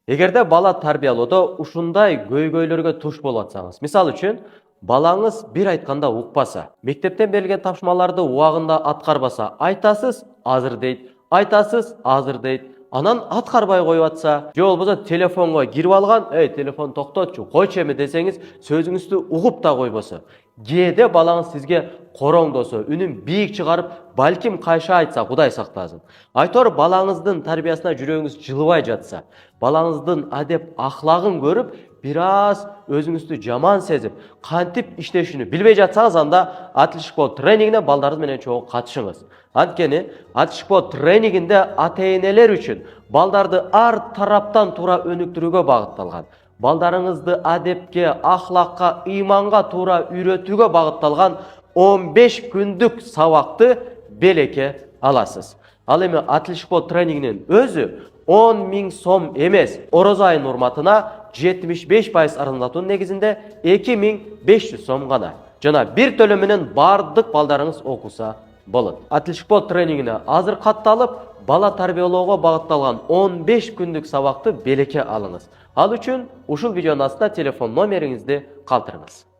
Эгерде бала тарбиялоодо ушундай көйгөйлөргө туш болуп атсаңыз, мисалы үчүн, балаңыз бир айтканда укпаса, мектептен берилген тапшырмаларды убагында аткарбаса, айтасыз, азыр дейт, айтасыз, азыр дейт. Анан аткарбай коюп атса, же болбосо телефонго кирип алган, "Эй, телефон токтотчу, койчу эми" десеңиз, сөзүңүздү угуп да койбосо. Кээде балаңыз сизге короңдосо, үнүн бийик чыгарып, балким кайша айтса, Кудай сактасын. Айтор балаңыздын тарбиясына жүрөгүңүз жылыбай жатса, балаңыздын адеп ахлагын көрүп, бир аз өзүңүздү жаман сезип, кантип иштешини билбей жатсаңыз, анда Атлышко тренингине балдарыңыз менен чогуу катышыңыз. Анткени Атлышко тренингинде ата-энелер үчүн балдарды ар тараптан туура өнүктүрүүгө багытталган. Балдарыңызды адепке, ахлакка, ыйманга туура үйрөтүүгө багытталган 15 күндүк сабакты белекке аласыз. Ал эми Атлышко тренингинин өзү 10 000 сом эмес, орозо айынын урматына 75% арзандатуунун негизинде 2500 сом гана. Жана бир төлөм менен бардык балдарыңыз окуса болот. Атлышко тренингине азыр катталып, бала тарбиялоого багытталган 15 күндүк сабакты белекке алыңыз. Ал үчүн ушул видеонун астына телефон номериңизди калтырыңыз.